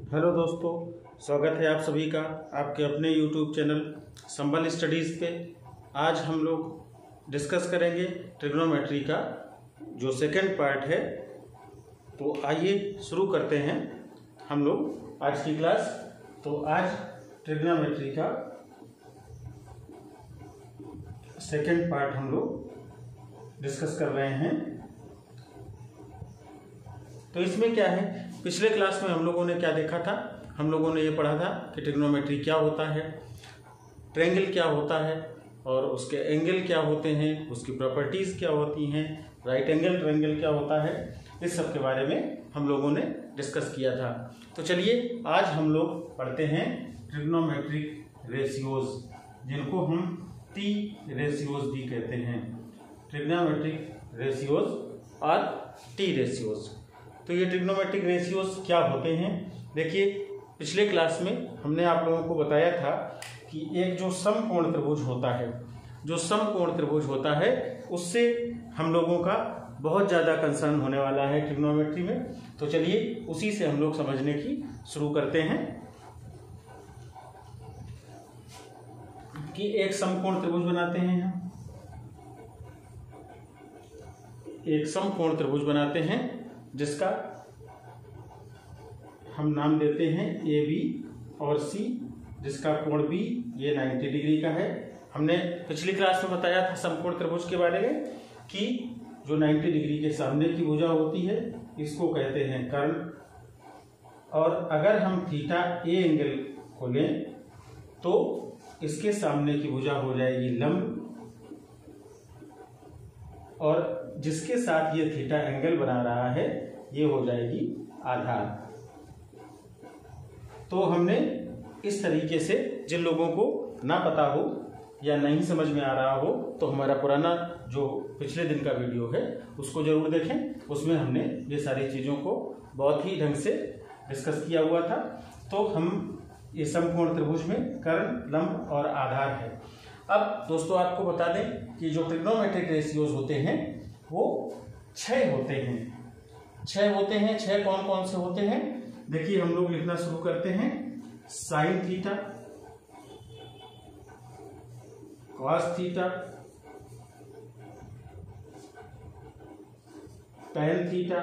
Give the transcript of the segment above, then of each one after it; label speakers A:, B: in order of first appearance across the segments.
A: Hello दोस्तों, स्वागत है आप सभी का आपके अपने YouTube चैनल संबल स्टडीज़ पे। आज हम लोग डिस्कस करेंगे ट्रिग्नोमेट्री का जो सेकंड पार्ट है। तो आइए शुरू करते हैं हम लोग आज की क्लास। तो आज ट्रिग्नोमेट्री का सेकंड पार्ट हम लोग डिस्कस कर रहे हैं। तो इसमें क्या है, पिछले क्लास में हम लोगों ने क्या देखा था, हम लोगों ने ये पढ़ा था कि ट्रिग्नोमेट्री क्या होता है, ट्रायंगल क्या होता है और उसके एंगल क्या होते हैं, उसकी प्रॉपर्टीज़ क्या होती हैं, राइट एंगल ट्रायंगल क्या होता है, इस सब के बारे में हम लोगों ने डिस्कस किया था। तो चलिए आज हम लोग पढ़ते हैं ट्रिग्नोमेट्रिक रेशियोज, जिनको हम टी रेशियोज भी कहते हैं, ट्रिग्नोमेट्रिक रेशियोज और टी रेशियोज। तो ये ट्रिग्नोमेट्रिक रेशियोज क्या होते हैं, देखिए पिछले क्लास में हमने आप लोगों को बताया था कि एक जो समकोण त्रिभुज होता है, जो समकोण त्रिभुज होता है उससे हम लोगों का बहुत ज़्यादा कंसर्न होने वाला है ट्रिग्नोमेट्री में। तो चलिए उसी से हम लोग समझने की शुरू करते हैं कि एक समकोण त्रिभुज बनाते हैं हम, एक समकोण त्रिभुज बनाते हैं जिसका हम नाम देते हैं ए बी और सी, जिसका कोण बी ये 90 डिग्री का है। हमने पिछली क्लास में बताया था समकोण त्रिभुज के बारे में कि जो 90 डिग्री के सामने की भुजा होती है इसको कहते हैं कर्ण, और अगर हम थीटा ए एंगल को लें तो इसके सामने की भुजा हो जाएगी लंब, और जिसके साथ ये थीटा एंगल बना रहा है ये हो जाएगी आधार। तो हमने इस तरीके से, जिन लोगों को ना पता हो या नहीं समझ में आ रहा हो तो हमारा पुराना जो पिछले दिन का वीडियो है उसको जरूर देखें, उसमें हमने ये सारी चीज़ों को बहुत ही ढंग से डिस्कस किया हुआ था। तो हम ये समकोण त्रिभुज में कर्ण, लंब और आधार है। अब दोस्तों आपको बता दें कि जो ट्रिग्नोमेट्रिक रेशियोज होते हैं वो 6 होते हैं। 6 होते हैं। 6 कौन कौन से होते हैं, देखिए हम लोग लिखना शुरू करते हैं। Sine theta, cos theta, tan theta,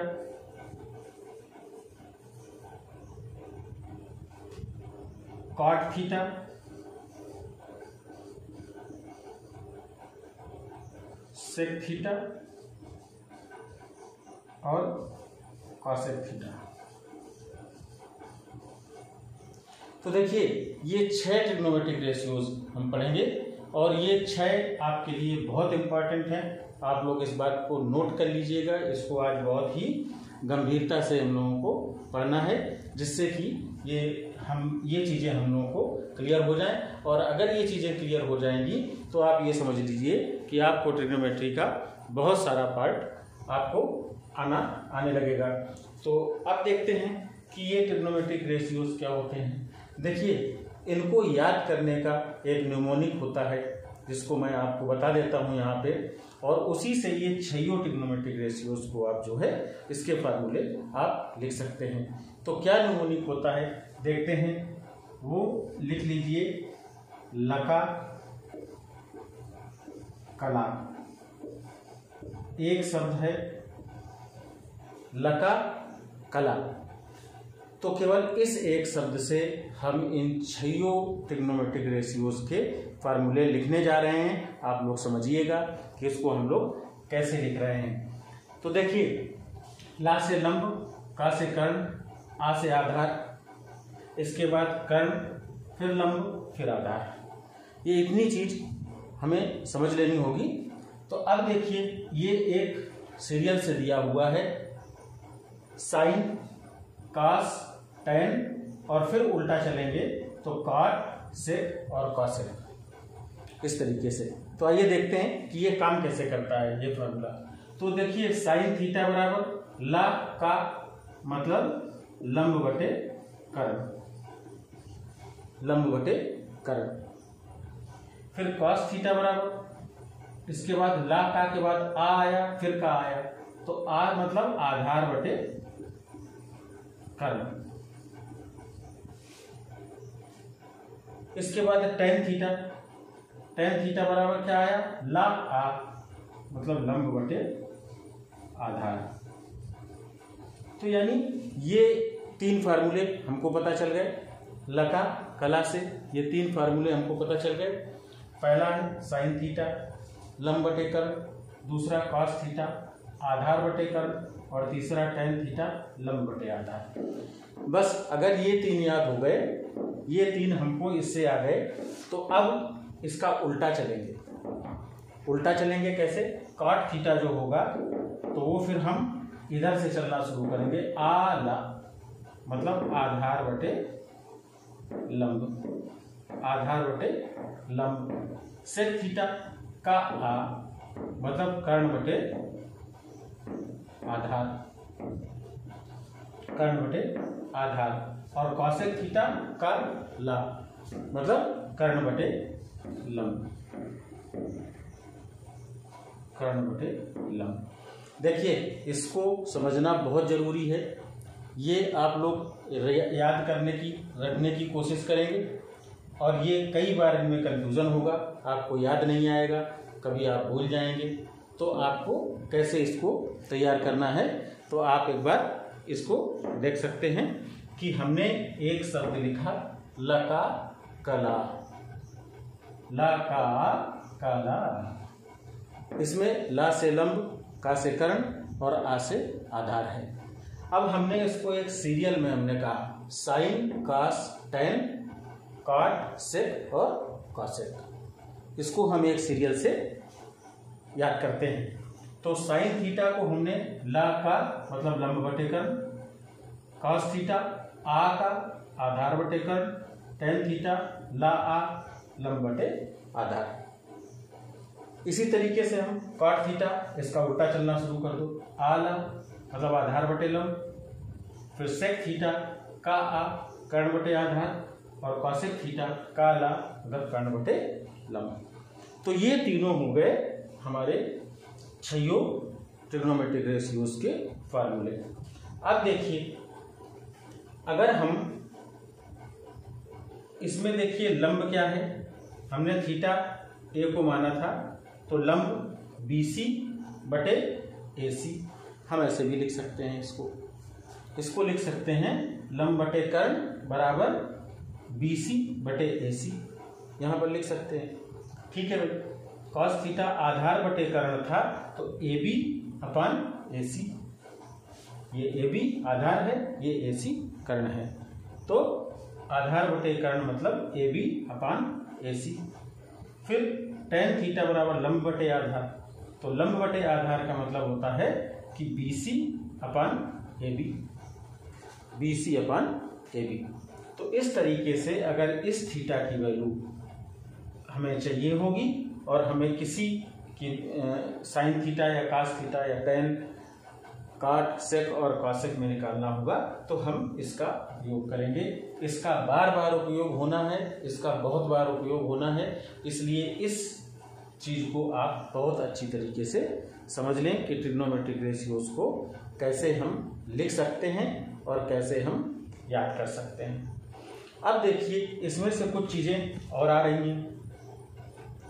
A: cot theta, sec theta और कॉसेक थीटा। तो देखिए ये 6 ट्रिग्नोमेट्रिक रेशियोज हम पढ़ेंगे और ये 6 आपके लिए बहुत इंपॉर्टेंट हैं। आप लोग इस बात को नोट कर लीजिएगा, इसको आज बहुत ही गंभीरता से हम लोगों को पढ़ना है, जिससे कि ये चीज़ें हम लोगों को क्लियर हो जाएं। और अगर ये चीज़ें क्लियर हो जाएंगी तो आप ये समझ लीजिए कि आपको ट्रिग्नोमेट्री का बहुत सारा पार्ट आपको आने लगेगा। तो अब देखते हैं कि ये ट्रिग्नोमेट्रिक रेशियोज क्या होते हैं। देखिए इनको याद करने का एक न्यूमोनिक होता है जिसको मैं आपको बता देता हूँ यहाँ पे, और उसी से ये 6 ट्रिग्नोमेट्रिक रेशियोज को आप जो है इसके फार्मूले आप लिख सकते हैं। तो क्या न्यूमोनिक होता है देखते हैं, वो लिख लीजिए। लका कला एक शब्द है, लका कला। तो केवल इस एक शब्द से हम इन 6 ट्रिग्नोमेट्रिक रेशियोज के फार्मूले लिखने जा रहे हैं। आप लोग समझिएगा कि इसको हम लोग कैसे लिख रहे हैं। तो देखिए, ला से लंब, का से कर्ण, आ से आधार, इसके बाद कर्ण, फिर लंब, फिर आधार। ये इतनी चीज हमें समझ लेनी होगी। तो अब देखिए ये एक सीरियल से दिया हुआ है, साइन, कास, टैन, और फिर उल्टा चलेंगे तो कॉट, सेक और कॉसेक, इस तरीके से। तो आइए देखते हैं कि ये काम कैसे करता है ये फॉर्मूला। तो देखिए साइन थीटा बराबर ला का मतलब लंब बटे कर्ण, लंब बटे कर्ण। फिर कॉस थीटा बराबर, इसके बाद ला का के बाद आ आया, फिर का आया, तो आ मतलब आधार बटे कर्ण। इसके बाद टेन थीटा, टेन थीटा बराबर क्या आया, ला आ, मतलब लंब बटे आधार। तो यानी ये तीन फार्मूले हमको पता चल गए, लका कला से ये तीन फार्मूले हमको पता चल गए। पहला है साइन थीटा लंब बटे कर्ण, दूसरा कॉस थीटा आधार बटे कर्ण, और तीसरा टेन थीटा लंब बटे आधार। बस अगर ये तीन याद हो गए, ये तीन हमको इससे आ गए, तो अब इसका उल्टा चलेंगे। उल्टा चलेंगे कैसे, कॉट थीटा जो होगा तो वो फिर हम इधर से चलना शुरू करेंगे, आला मतलब आधार बटे लंब, आधार बटे लंब। सेक थीटा का आ मतलब कर्ण बटे आधार, कर्ण बटे आधार, और कॉसेक थीटा का ला मतलब कर्ण बटे लंब, कर्ण बटे लंब। देखिए इसको समझना बहुत जरूरी है, ये आप लोग याद करने की रखने की कोशिश करेंगे, और ये कई बार इनमें कंफ्यूजन होगा, आपको याद नहीं आएगा, कभी आप भूल जाएंगे। तो आपको कैसे इसको तैयार करना है, तो आप एक बार इसको देख सकते हैं कि हमने एक शब्द लिखा लका कला, लका कला, इसमें ला से लंब, का से कर्ण और आ से आधार है। अब हमने इसको एक सीरियल में हमने कहा sine cos tan cot sec और कॉसेक, इसको हम एक सीरियल से याद करते हैं। तो साइन थीटा को हमने ला का मतलब लंब बटे कर्ण, कॉस थीटा आ का आधार बटे कर्ण, टेन थीटा ला आ लंब बटे आधार। इसी तरीके से हम कॉट थीटा, इसका उल्टा चलना शुरू कर दो, आला मतलब आधार बटे लंब, फिर सेक थीटा का आ कर्ण बटे आधार, और कॉसेक थीटा का ला मतलब कर्ण बटे लंब। तो ये तीनों हो गए हमारे छयो ट्रिग्नोमेट्रिक रेशियोज के फार्मूले। अब देखिए अगर हम इसमें देखिए लंब क्या है, हमने थीटा ए को माना था, तो लंब BC बटे AC, हम ऐसे भी लिख सकते हैं इसको लिख सकते हैं लंब बटे कर्ण बराबर BC बटे AC, यहाँ पर लिख सकते हैं। ठीक है भाई, कॉस थीटा आधार बटे कर्ण था तो AB अपन AC, ये AB आधार है, ये AC कर्ण है, तो आधार बटे कर्ण मतलब AB अपन AC। फिर टेन थीटा बराबर लंब बटे आधार, तो लंब बटे आधार का मतलब होता है कि BC अपन AB, BC अपन AB। तो इस तरीके से अगर इस थीटा की वैल्यू हमें चाहिए होगी और हमें किसी की साइन थीटा या कास थीटा या टेन कॉट सेक और कॉसेक में निकालना होगा, तो हम इसका उपयोग करेंगे। इसका बार बार उपयोग होना है, इसका बहुत बार उपयोग होना है, इसलिए इस चीज को आप बहुत अच्छी तरीके से समझ लें कि ट्रिग्नोमेट्रिक रेशियोज को कैसे हम लिख सकते हैं और कैसे हम याद कर सकते हैं। अब देखिए इसमें से कुछ चीजें और आ रही हैं,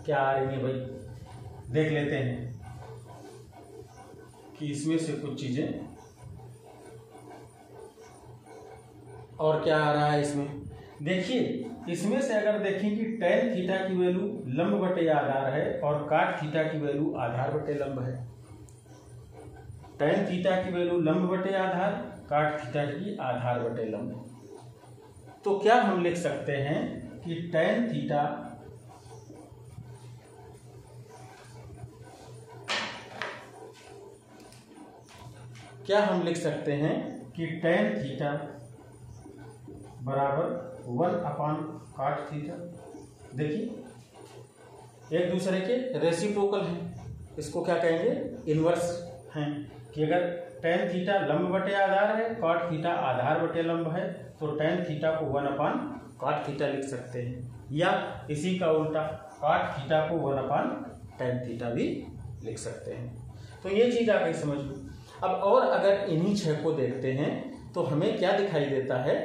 A: क्या आ रही हैं भाई, देख लेते हैं कि इसमें से कुछ चीजें और क्या आ रहा है इसमें। देखिए इसमें से अगर देखें कि टेन थीटा की वैल्यू लंब बटे आधार है और काट थीटा की वैल्यू आधार बटे लंब है, टेन थीटा की वैल्यू लंब बटे आधार, काट थीटा की आधार बटे लंब, तो क्या हम लिख सकते हैं कि टेन थीटा टेन थीटा बराबर 1/cot थीटा। देखिए एक दूसरे के रेसिप्रोकल हैं, इसको क्या कहेंगे, इनवर्स हैं, कि अगर टेन थीटा लंब बटे आधार है, कॉट थीटा आधार बटे लंब है, तो टेन थीटा को 1/cot थीटा लिख सकते हैं, या इसी का उल्टा कॉट थीटा को 1/tan थीटा भी लिख सकते हैं। तो ये चीज आ गई समझ में। अब और अगर इन्हीं छह को देखते हैं तो हमें क्या दिखाई देता है,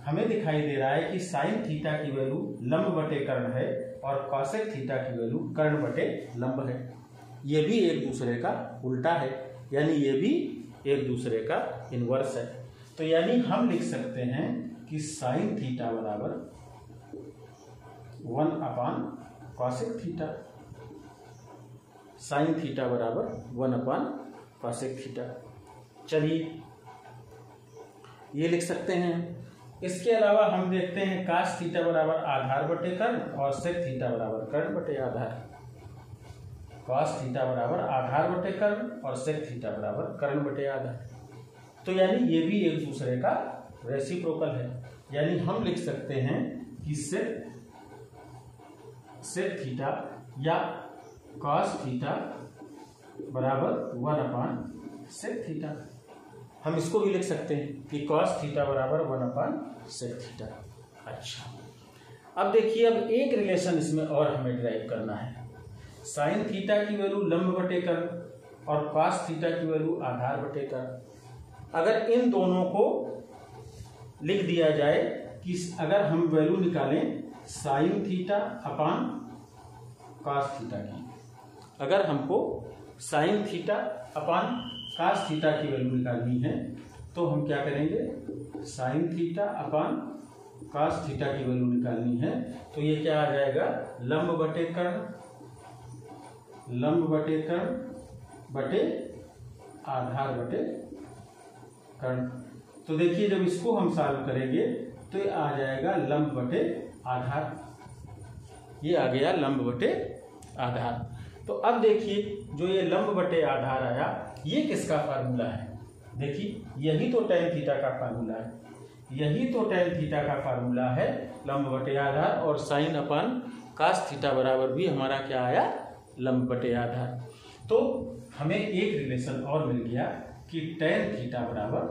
A: हमें दिखाई दे रहा है कि साइन थीटा की वैल्यू लंब बटे कर्ण है और कॉसेक थीटा की वैल्यू कर्ण बटे लंब है। ये भी एक दूसरे का उल्टा है, यानी ये भी एक दूसरे का इनवर्स है। तो यानी हम लिख सकते हैं कि साइन थीटा बराबर 1 कॉसेक थीटा, साइन थीटा बराबर 1 कॉसेक थीटा। चलिए ये लिख सकते हैं। इसके अलावा हम देखते हैं कास थीटा बराबर आधार बटे कर्ण और सेक थीटा बराबर कर्ण बटे आधार। कास थीटा बराबर आधार बटे कर्ण और सेक थीटा बराबर कर्ण बटे आधार। तो यानी ये भी एक दूसरे का रेसिप्रोकल है, यानी हम लिख सकते हैं कि सेक थीटा या कॉस थीटा बराबर 1 सेक थीटा। हम इसको भी लिख सकते हैं कि कॉस थीटा बराबर 1 सेक थीटा। अच्छा, अब देखिए, अब एक रिलेशन इसमें और हमें ड्राइव करना है। साइन थीटा की वैल्यू लंब बटे कर्ण और कॉस थीटा की वैल्यू आधार बटे कर्ण। अगर इन दोनों को लिख दिया जाए कि अगर हम वैल्यू निकालें sign theta upon cos theta की, अगर हमको sign theta upon cos theta की वैल्यू निकालनी है तो हम क्या करेंगे, sign theta upon cos theta की वैल्यू निकालनी है तो ये क्या आ जाएगा, लंब बटे कर्ण बटे आधार बटे कर्ण। तो देखिए जब इसको हम सॉल्व करेंगे तो ये आ जाएगा लंब बटे आधार, ये आ गया लंब बटे आधार। तो अब देखिए जो ये लंब बटे आधार आया ये किसका फार्मूला है, देखिए यही तो tan थीटा का फार्मूला है, यही तो tan थीटा का फार्मूला है लंब बटे आधार। और साइन अपान कास थीटा बराबर भी हमारा क्या आया, लंब बटे आधार। तो हमें एक रिलेशन और मिल गया कि tan थीटा बराबर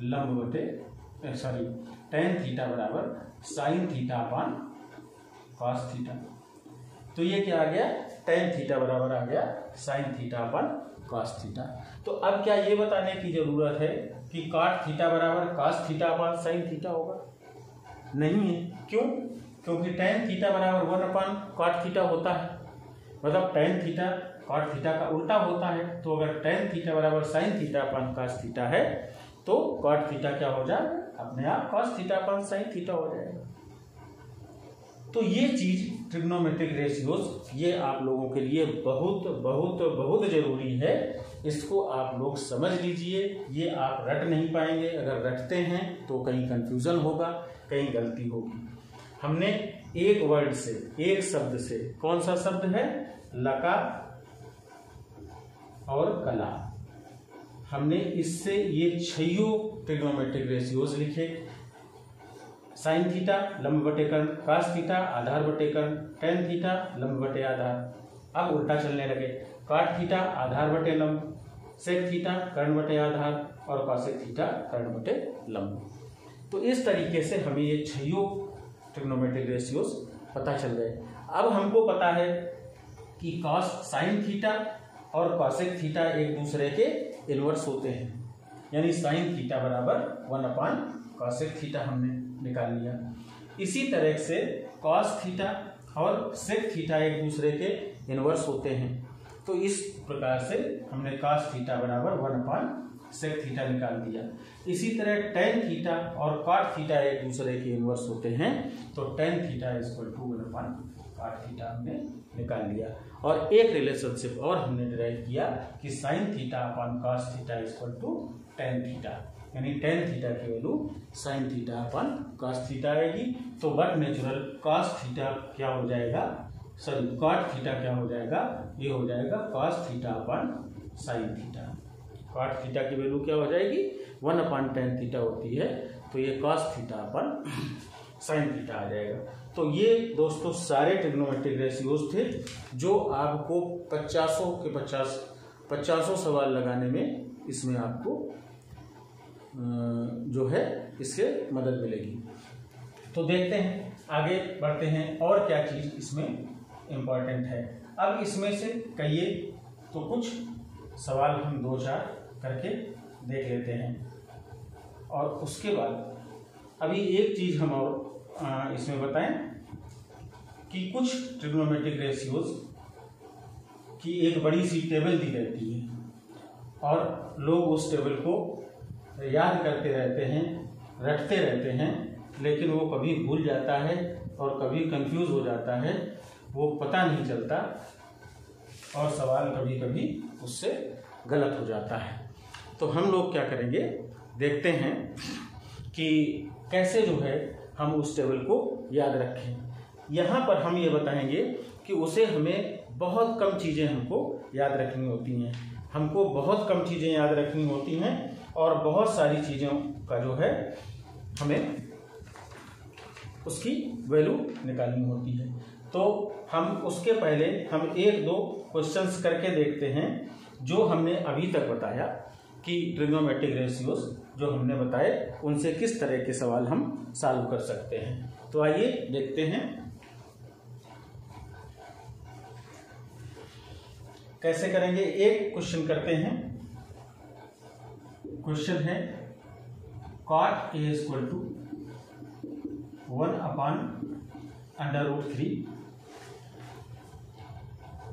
A: लंब बटे tan थीटा बराबर sign theta upon cos theta. तो ये क्या आ गया, tan थीटा बराबर आ गया sign theta upon cos theta. तो अब क्या ये बताने की जरूरत है कि कॉट थीटा बराबर cos theta upon sine theta होगा, नहीं है। क्यों, क्योंकि tan थीटा बराबर 1 अपान कॉट थीटा होता है, मतलब tan थीटा कॉट थीटा का उल्टा होता है। तो अगर tan थीटा बराबर sign theta upon cos theta है तो कॉट थीटा क्या हो जाए, अपने आप cos theta upon sine theta हो जाएगा। तो ये चीज ट्रिग्नोमेट्रिक रेशियोज ये आप लोगों के लिए बहुत बहुत बहुत जरूरी है, इसको आप लोग समझ लीजिए। ये आप रट नहीं पाएंगे, अगर रटते हैं तो कहीं कंफ्यूजन होगा, कहीं गलती होगी। हमने एक वर्ड से, एक शब्द से, कौन सा शब्द है, लका और कला, हमने इससे ये 6 ट्रिग्नोमेट्रिक रेशियोज लिखे। साइन थीटा लंब बटे कर्ण, कास थीटा आधार बटे कर्ण, tan थीटा लंब बटे आधार। अब उल्टा चलने लगे, काट थीटा आधार बटे लंब, सेक थीटा कर्ण बटे आधार और कॉसेक थीटा कर्ण बटे लंब। तो इस तरीके से हमें ये 6 ट्रिग्नोमेट्रिक रेशियोज पता चल गए। अब हमको पता है कि कॉस साइन थीटा और कॉसेक थीटा एक दूसरे के इनवर्स होते हैं, यानी साइन थीटा बराबर 1 अपान कॉसेक थीटा हमने निकाल लिया। इसी तरह से कॉस थीटा और सेक थीटा एक दूसरे के इनवर्स होते हैं, तो इस प्रकार से हमने कॉस थीटा बराबर 1 अपान सेक थीटा निकाल दिया। इसी तरह tan थीटा और कॉट थीटा एक दूसरे के इनवर्स होते हैं, तो tan theta equal to 1 upon cot theta हमने निकाल लिया। और एक रिलेशनशिप और हमने डिराइव किया कि sine theta upon cos theta equal to tan theta, यानी tan थीटा की value sine theta upon cos theta आएगी। तो बट नेचुरल कॉस थीटा क्या हो जाएगा, सॉरी कॉट थीटा क्या हो जाएगा, ये हो जाएगा cos theta upon sine theta. Cot theta की वैल्यू क्या हो जाएगी, 1 अपान tan थीटा होती है, तो ये cos theta upon sine theta आ जाएगा। तो ये दोस्तों सारे ट्रिग्नोमेट्रिक रेशियोज थे जो आपको 50 सवाल लगाने में इसमें आपको जो है इससे मदद मिलेगी। तो देखते हैं, आगे बढ़ते हैं और क्या चीज इसमें इम्पोर्टेंट है। अब इसमें से कहिए तो कुछ सवाल हम 2-4 करके देख लेते हैं और उसके बाद अभी एक चीज़ हम और इसमें बताएं कि कुछ ट्रिग्नोमेट्रिक रेशियोज की एक बड़ी सी टेबल दी रहती है और लोग उस टेबल को याद करते रहते हैं, रटते रहते हैं, लेकिन वो कभी भूल जाता है और कभी कंफ्यूज हो जाता है, वो पता नहीं चलता और सवाल कभी कभी उससे गलत हो जाता है। तो हम लोग क्या करेंगे, देखते हैं कि कैसे जो है हम उस टेबल को याद रखें। यहाँ पर हम ये बताएंगे कि उसे हमें बहुत कम चीज़ें हमको याद रखनी होती हैं, हमको बहुत कम चीज़ें याद रखनी होती हैं और बहुत सारी चीज़ों का जो है हमें उसकी वैल्यू निकालनी होती है। तो हम उसके पहले हम एक दो क्वेश्चंस करके देखते हैं जो हमने अभी तक बताया कि ट्रिग्नोमेट्रिक रेशियोज जो हमने बताए उनसे किस तरह के सवाल हम सॉल्व कर सकते हैं। तो आइए देखते हैं कैसे करेंगे। एक क्वेश्चन करते हैं। क्वेश्चन है cot a इक्वल टू 1/√3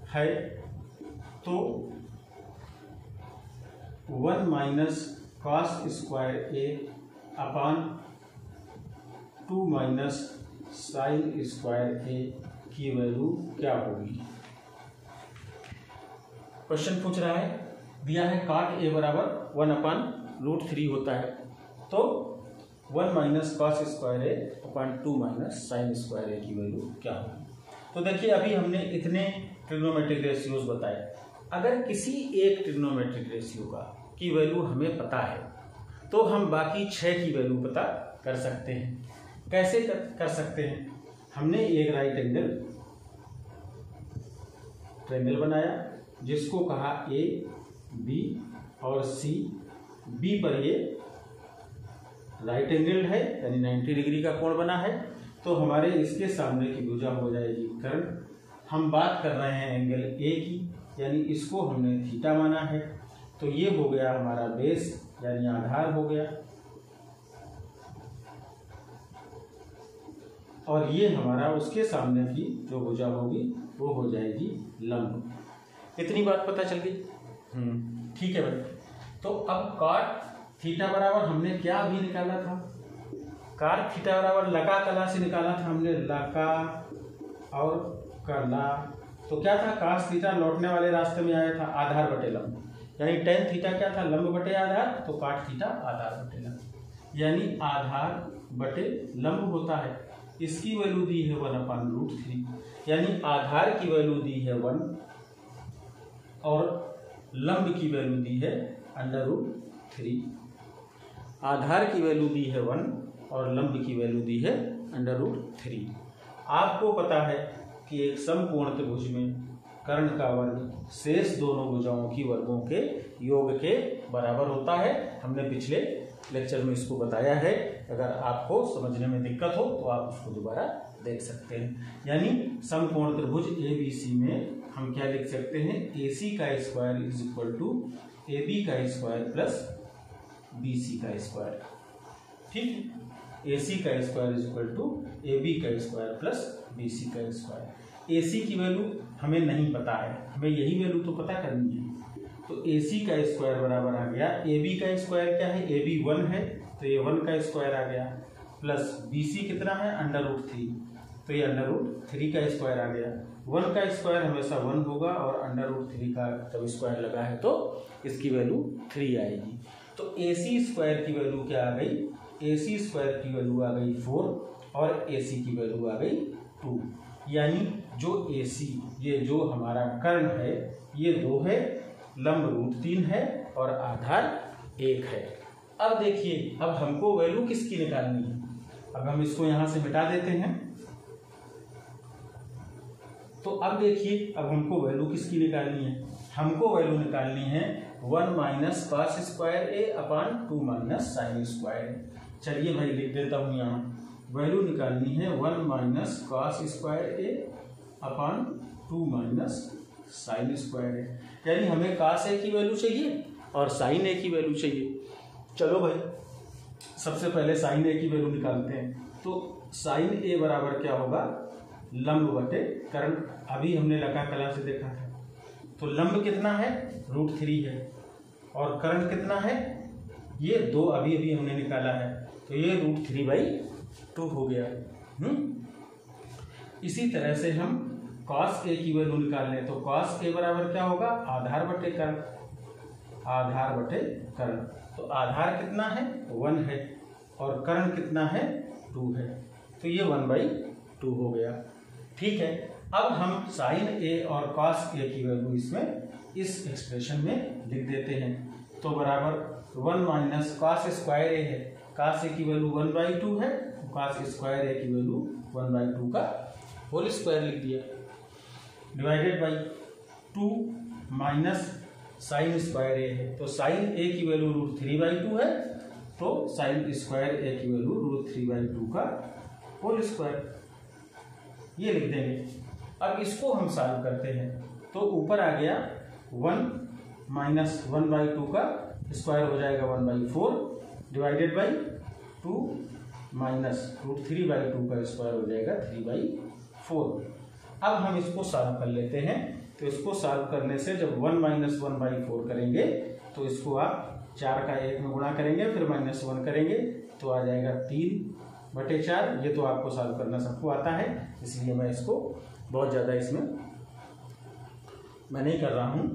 A: है, तो 1 minus cos square a upon 2 minus sine square a की वैल्यू क्या होगी। क्वेश्चन पूछ रहा है, दिया है cot a बराबर 1/√3 होता है, तो 1 माइनस कॉस स्क्वायर ए अपान 2 माइनस साइन स्क्वायर ए की वैल्यू क्या होगी। तो देखिए अभी हमने इतने ट्रिग्नोमेट्रिक रेशियोज बताए। अगर किसी एक ट्रिग्नोमेट्रिक रेशियो का की वैल्यू हमें पता है तो हम बाकी 6 की वैल्यू पता कर सकते हैं। कैसे कर सकते हैं, हमने एक राइट एंगल ट्रायंगल बनाया जिसको कहा ए बी और सी। बी पर ये राइट एंगल है यानी 90 डिग्री का कोण बना है, तो हमारे इसके सामने की भुजा हो जाएगी कर्ण। हम बात कर रहे हैं एंगल ए की, यानी इसको हमने थीटा माना है, तो ये हो गया हमारा बेस यानी आधार हो गया, और ये हमारा उसके सामने की जो भुजा होगी वो हो जाएगी लंब। इतनी बात पता चल गई। ठीक है भाई। तो अब cot थीटा बराबर हमने क्या अभी निकाला था, cot थीटा बराबर लका कला से निकाला था हमने, लका और कला। तो क्या था, cos थीटा लौटने वाले रास्ते में आया था आधार बटे लंब, यानी tan थीटा क्या था, लंब बटे आधार, तो cot थीटा आधार बटे लंब यानी आधार बटे लंब होता है। इसकी वैल्यू दी है 1/√3, यानी आधार की वैल्यू दी है 1 और लंब की वैल्यू दी है √3। आधार की वैल्यू दी है 1 और लंब की वैल्यू दी है √3। आपको पता है कि एक समकोण त्रिभुज में कर्ण का वर्ग शेष दोनों भुजाओं की वर्गों के योग के बराबर होता है। हमने पिछले लेक्चर में इसको बताया है, अगर आपको समझने में दिक्कत हो तो आप उसको दोबारा देख सकते हैं। यानी समकोण त्रिभुज ABC में हम क्या लिख सकते हैं, AC का square is equal to AB का स्क्वायर प्लस BC का स्क्वायर। ठीक है, AC का square is equal to AB का स्क्वायर प्लस BC का स्क्वायर। AC की वैल्यू हमें नहीं पता है, हमें यही वैल्यू तो पता करनी है। तो AC का स्क्वायर बराबर आ गया, AB का स्क्वायर क्या है, AB 1 है, तो ये 1 का स्क्वायर आ गया, प्लस BC कितना है √3, तो ये √3 का स्क्वायर आ गया। 1 का स्क्वायर हमेशा 1 होगा और √3 का जब स्क्वायर लगा है तो इसकी वैल्यू 3 आएगी। तो AC स्क्वायर की वैल्यू क्या आ गई, AC स्क्वायर की वैल्यू आ गई 4 और AC की वैल्यू आ गई 2। यानी जो AC ये जो हमारा कर्ण है ये 2 है, लंब √3 है और आधार 1 है। अब देखिए अब हमको वैल्यू किसकी निकालनी है। अब हम इसको यहां से मिटा देते हैं। तो अब देखिए अब हमको वैल्यू किसकी निकालनी है, हमको वैल्यू निकालनी है 1 माइनस कॉस स्क्वायर ए अपान 2 माइनस साइन स्क्वायर। चलिए भाई लिख देता हूं, यहाँ वैल्यू निकालनी है 1 माइनस कॉस स्क्वायर ए अपान 2 माइनस साइन स्क्वायर ए, यानी हमें कॉस ए की वैल्यू चाहिए और साइन ए की वैल्यू चाहिए। चलो भाई सबसे पहले साइन ए की वैल्यू निकालते हैं। तो साइन ए बराबर क्या होगा, लंब बटे कर्ण। अभी हमने लगा कला से देखा था। तो लंब कितना है, √3 है, और कर्ण कितना है, ये 2 अभी अभी हमने निकाला है। तो ये √3/2 हो गया। इसी तरह से हम cos a की वैल्यू निकाल लें। तो cos a बराबर क्या होगा, आधार बटे कर्ण, आधार बटे कर्ण। तो आधार कितना है, 1 है, और कर्ण कितना है, 2 है। तो ये 1/2 हो गया। ठीक है, अब हम साइन ए और cos a की वैल्यू इसमें इस एक्सप्रेशन में लिख देते हैं। तो बराबर 1 माइनस cos स्क्वायर ए है, cos a की वैल्यू 1/2 है, cos स्क्वायर ए की वैल्यू 1/2 का होल स्क्वायर लिख दिया, divided by 2 minus sine square A है। तो साइन ए की वैल्यू √3/2 है, तो साइन स्क्वायर ए की वैल्यू √3/2 का होल स्क्वायर, ये लिख देंगे। अब इसको हम सॉल्व करते हैं। तो ऊपर आ गया 1 माइनस 1/2 का स्क्वायर हो जाएगा 1/4, डिवाइडेड बाई 2 माइनस √3/2 का स्क्वायर हो जाएगा 3/4। अब हम इसको सॉल्व कर लेते हैं। तो इसको सॉल्व करने से जब 1 माइनस 1/4 करेंगे तो इसको आप 4 का 1 में गुणा करेंगे, फिर -1 करेंगे, तो आ जाएगा 3/4। ये तो आपको सॉल्व करना सबको आता है, इसलिए मैं इसको बहुत ज़्यादा इसमें मैं नहीं कर रहा हूँ।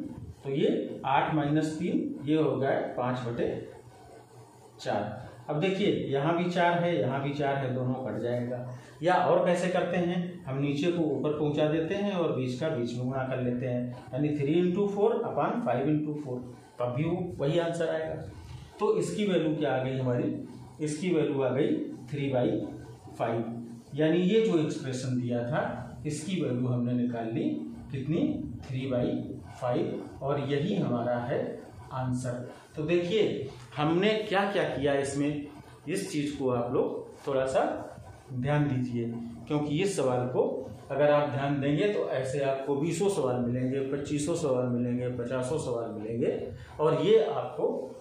A: तो ये 8 माइनस 3 ये हो गया 5/4। अब देखिए यहाँ भी 4 है, यहाँ भी 4 है, दोनों कट जाएगा। या और कैसे करते हैं, हम नीचे को ऊपर पहुँचा देते हैं और बीच का बीच में गुणा कर लेते हैं, यानी 3 × 4 / 5 × 4, तब भी वही आंसर आएगा। तो इसकी वैल्यू क्या आ गई हमारी, इसकी वैल्यू आ गई 3/5, यानी ये जो एक्सप्रेशन दिया था इसकी वैल्यू हमने निकाल ली कितनी, 3/5, और यही हमारा है आंसर। तो देखिए हमने क्या क्या किया इसमें, इस चीज़ को आप लोग थोड़ा सा ध्यान दीजिए, क्योंकि इस सवाल को अगर आप ध्यान देंगे तो ऐसे आपको 20 सवाल मिलेंगे, 25 सवाल मिलेंगे, 50 सवाल मिलेंगे। और ये आपको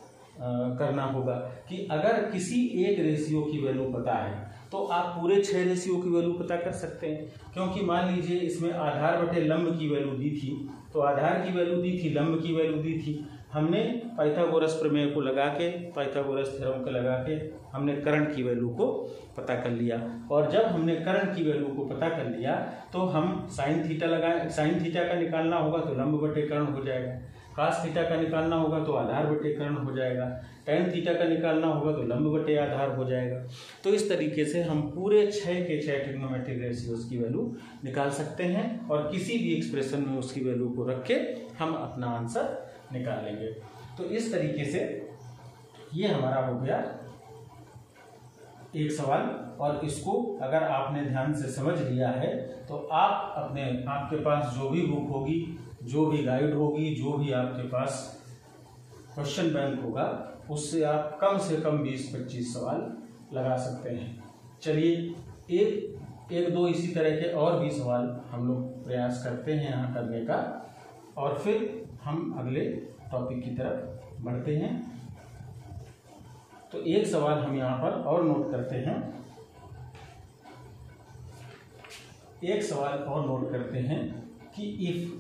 A: करना होगा कि अगर किसी एक रेशियो की वैल्यू पता है तो आप पूरे 6 रेशियो की वैल्यू पता कर सकते हैं। क्योंकि मान लीजिए इसमें आधार बटे लंब की वैल्यू दी थी, तो आधार की वैल्यू दी थी, लंब की वैल्यू दी थी, हमने पाइथागोरस प्रमेय को लगा के, पाइथागोरस थ्योरम को लगा के हमने कर्ण की वैल्यू को पता कर लिया। और जब हमने कर्ण की वैल्यू को पता कर लिया तो हम साइन थीटा लगाए, साइन थीटा का निकालना होगा तो लंब बटे कर्ण हो जाएगा, कास थीटा का निकालना होगा तो आधार बटे कर्ण हो जाएगा, टेन थीटा का निकालना होगा तो लंब बटे आधार हो जाएगा। तो इस तरीके से हम पूरे 6 के 6 ट्रिग्नोमेट्रिक रेशियोज की वैल्यू निकाल सकते हैं और किसी भी एक्सप्रेशन में उसकी वैल्यू को रख के हम अपना आंसर निकाल लेंगे। तो इस तरीके से ये हमारा हो गया एक सवाल, और इसको अगर आपने ध्यान से समझ लिया है तो आप आपके पास जो भी बुक होगी, जो भी गाइड होगी, जो भी आपके पास क्वेश्चन बैंक होगा, उससे आप कम से कम 20-25 सवाल लगा सकते हैं। चलिए एक दो इसी तरह के और भी सवाल हम लोग प्रयास करते हैं यहाँ करने का, और फिर हम अगले टॉपिक की तरफ बढ़ते हैं। तो एक सवाल हम यहाँ पर और नोट करते हैं, एक सवाल और नोट करते हैं कि if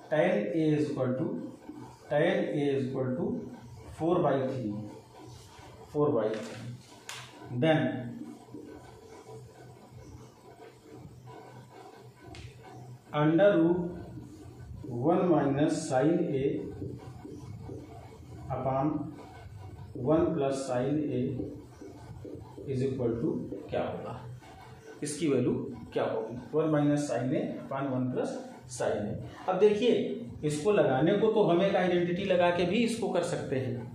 A: tan a is equal to 4/3 then √1 minus sin a upon 1 plus sin a is equal to क्या होगा, इसकी वैल्यू क्या होगी, 1 minus sine A upon 1 plus sine ए। अब देखिए इसको लगाने को तो हम एक आइडेंटिटी लगा के भी इसको कर सकते हैं,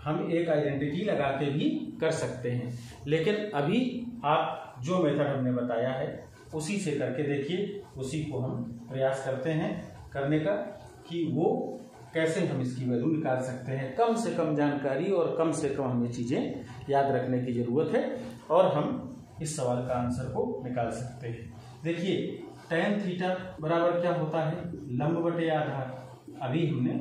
A: हम एक आइडेंटिटी लगा के भी कर सकते हैं, लेकिन अभी आप जो मेथड हमने बताया है उसी से करके देखिए, उसी को हम प्रयास करते हैं करने का कि वो कैसे हम इसकी वैल्यू निकाल सकते हैं। कम से कम जानकारी और कम से कम हमें चीज़ें याद रखने की ज़रूरत है और हम इस सवाल का आंसर को निकाल सकते हैं। देखिए tan थीटा बराबर क्या होता है, लंब बटे आधार। अभी हमने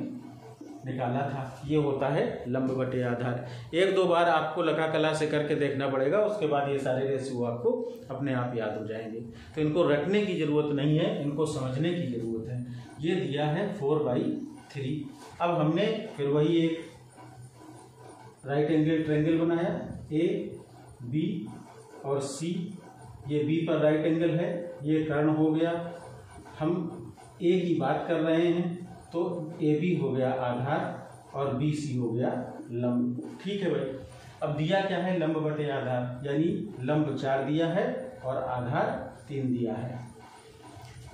A: निकाला था। ये होता है लंब बटे आधार। एक दो बार आपको लका कला से करके देखना पड़ेगा, उसके बाद ये सारे रेशियो आपको अपने आप याद हो जाएंगे। तो इनको रटने की ज़रूरत नहीं है, इनको समझने की ज़रूरत है। ये दिया है 4/3। अब हमने फिर वही एक राइट एंगल ट्रायंगल बनाया, ए बी और सी। ये बी पर राइट एंगल है, ये कर्ण हो गया। हम ए की बात कर रहे हैं तो ए बी हो गया आधार और बी सी हो गया लंब। ठीक है भाई। अब दिया क्या है, लंब बटे आधार, यानी लंब 4 दिया है और आधार 3 दिया है।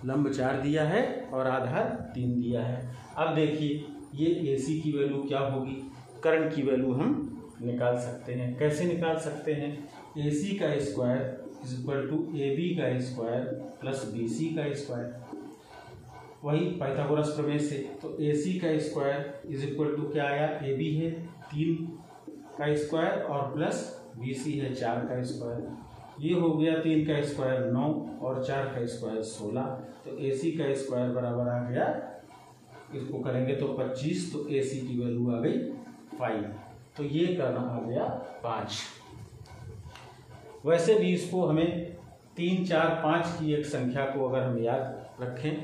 A: लंब 4 दिया है और आधार 3 दिया है। अब देखिए ये ए सी की वैल्यू क्या होगी, कर्ण की वैल्यू हम निकाल सकते हैं। कैसे निकाल सकते हैं, ए सी का square is equal to A B का स्क्वायर प्लस बी सी का स्क्वायर, वही पाइथागोरस प्रमेय से। तो ए सी का स्क्वायर इज इक्वल टू क्या आया, ए बी है 3 का स्क्वायर और प्लस बी सी है 4 का स्क्वायर। ये हो गया 3 का स्क्वायर 9 और 4 का स्क्वायर 16। तो ए सी का स्क्वायर बराबर आ गया, इसको करेंगे तो 25। तो ए सी की वैल्यू आ गई 5। तो ये करना आ गया 5। वैसे भी इसको हमें 3, 4, 5 की एक संख्या को अगर हम याद रखें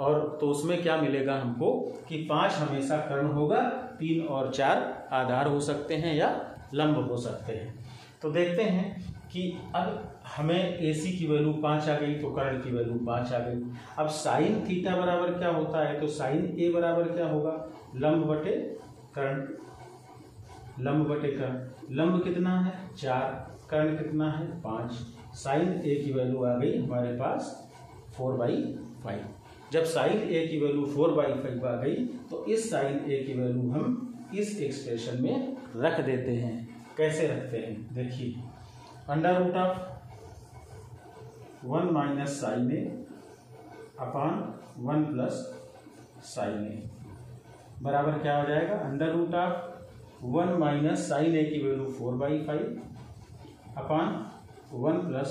A: और तो उसमें क्या मिलेगा हमको कि 5 हमेशा कर्ण होगा, 3 और 4 आधार हो सकते हैं या लंब हो सकते हैं। तो देखते हैं कि अब हमें ए सी की वैल्यू 5 आ गई तो कर्ण की वैल्यू 5 आ गई। अब साइन थीटा बराबर क्या होता है, तो साइन ए बराबर क्या होगा, लंब बटे कर्ण। लंब बटे कर्ण, लंब कितना है 4, कर्ण कितना है 5। साइन ए की वैल्यू आ गई हमारे पास 4/5। जब साइन ए की वैल्यू 4/5 आ गई तो इस साइन ए की वैल्यू हम इस एक्सप्रेशन में रख देते हैं। कैसे रखते हैं, देखिए under root of 1 minus sine A upon 1 plus sine A बराबर क्या हो जाएगा, under root of 1 minus sine A की value 4/5 upon 1 plus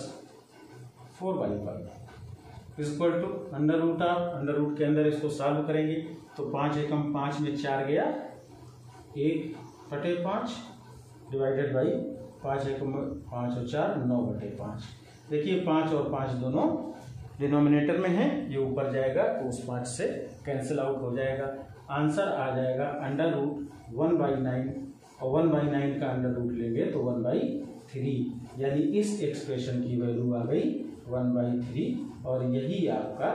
A: 4/5 equal to under root of, under root के अंदर इसको सॉल्व करेंगे तो 5 एकम 5 में 4 गया, 1/5 डिवाइडेड बाई 5 एकम 5 और 4 9/5। देखिए 5 और 5 दोनों डिनोमिनेटर में है, ये ऊपर जाएगा तो उस 5 से कैंसिल आउट हो जाएगा। आंसर आ जाएगा अंडर रूट 1/9 और 1/9 का अंडर रूट लेंगे तो 1/3, यानी इस एक्सप्रेशन की वैल्यू आ गई 1/3 और यही आपका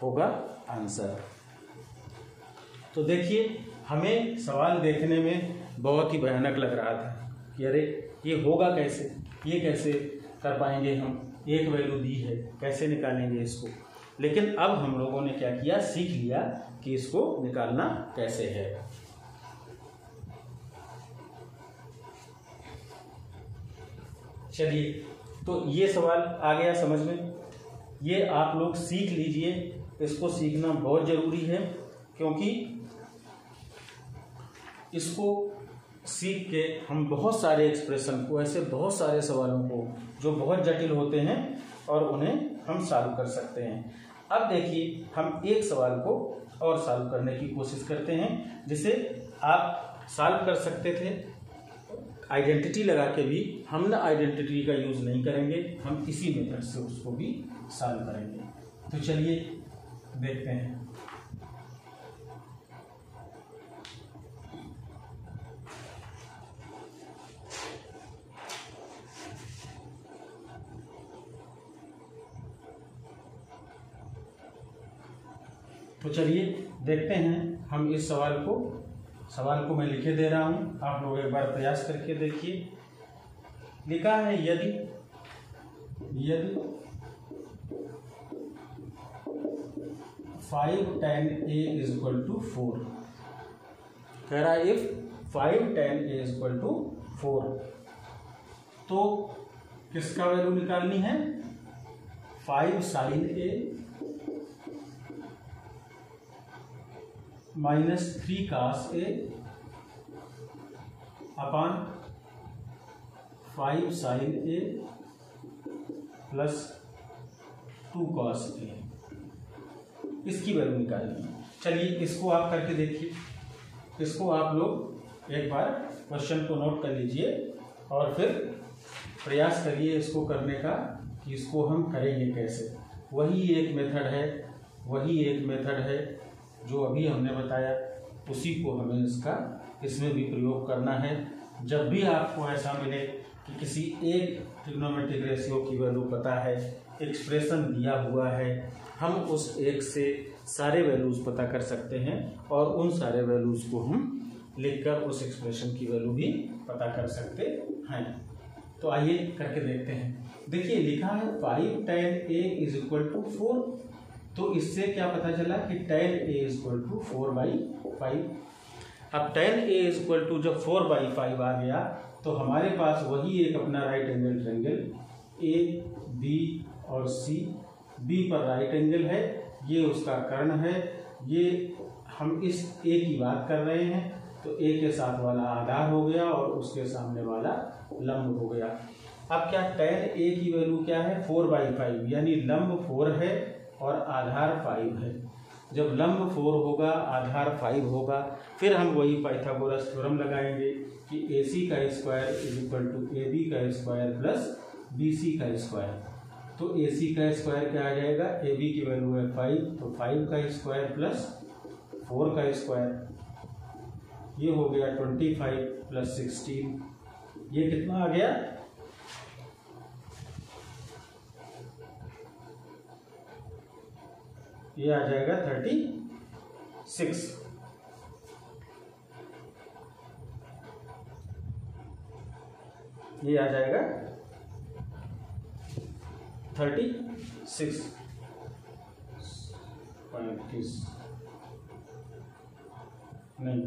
A: होगा आंसर। तो देखिए हमें सवाल देखने में बहुत ही भयानक लग रहा था कि अरे ये होगा कैसे, ये कैसे कर पाएंगे हम, एक वैल्यू दी है कैसे निकालेंगे इसको। लेकिन अब हम लोगों ने क्या किया, सीख लिया कि इसको निकालना कैसे है। चलिए तो ये सवाल आ गया समझ में, ये आप लोग सीख लीजिए। इसको सीखना बहुत ज़रूरी है क्योंकि इसको सीख के हम बहुत सारे एक्सप्रेशन को, ऐसे बहुत सारे सवालों को जो बहुत जटिल होते हैं और उन्हें हम सॉल्व कर सकते हैं। अब देखिए हम एक सवाल को और सॉल्व करने की कोशिश करते हैं जिसे आप सॉल्व कर सकते थे आइडेंटिटी लगा के भी। हम ना आइडेंटिटी का यूज़ नहीं करेंगे, हम इसी मेथड से उसको भी सॉल्व करेंगे। तो चलिए देखते हैं। तो चलिए देखते हैं हम इस सवाल को मैं लिखे दे रहा हूं, आप लोग एक बार प्रयास करके देखिए। लिखा है यदि 5 tan a is equal to 4, कह रहा है if 5 tan a is equal to 4, तो किसका वैल्यू निकालनी है, 5 sin a minus 3 cos a upon 5 sin a plus 2 cos a, इसकी वैल्यू निकालनी है। चलिए इसको आप करके देखिए। इसको आप लोग एक बार क्वेश्चन को नोट कर लीजिए और फिर प्रयास करिए इसको करने का कि इसको हम करेंगे कैसे। वही एक मेथड है जो अभी हमने बताया, उसी को हमें इसमें भी प्रयोग करना है। जब भी आपको ऐसा मिले कि किसी एक ट्रिग्नोमेट्रिक रेशियो की वैल्यू पता है, एक्सप्रेशन दिया हुआ है, हम उस एक से सारे वैल्यूज पता कर सकते हैं और उन सारे वैल्यूज को हम लिखकर उस एक्सप्रेशन की वैल्यू भी पता कर सकते हैं। तो आइए करके देखते हैं। देखिए लिखा है 5 tan a is equal to 4। तो इससे क्या पता चला कि tan a is equal to 4/5। अब tan a is equal to जब 4/5 आ गया तो हमारे पास वही एक अपना right angle triangle A B और सी, बी पर राइट एंगल है, ये उसका कर्ण है, ये हम इस ए की बात कर रहे हैं तो ए के साथ वाला आधार हो गया और उसके सामने वाला लंब हो गया। अब क्या tan a की वैल्यू क्या है 4/5, यानी लंब 4 है और आधार 5 है। जब लंब 4 होगा आधार 5 होगा, फिर हम वही पाइथागोरस थ्योरम लगाएंगे कि AC का square is equal to AB का स्क्वायर प्लस BC का स्क्वायर। तो AC का स्क्वायर क्या आ जाएगा, AB की वैल्यू है 5, तो 5 का स्क्वायर प्लस 4 का स्क्वायर, ये हो गया 25 प्लस 16, ये कितना आ गया, ये आ जाएगा 36। ये आ जाएगा 36 नहीं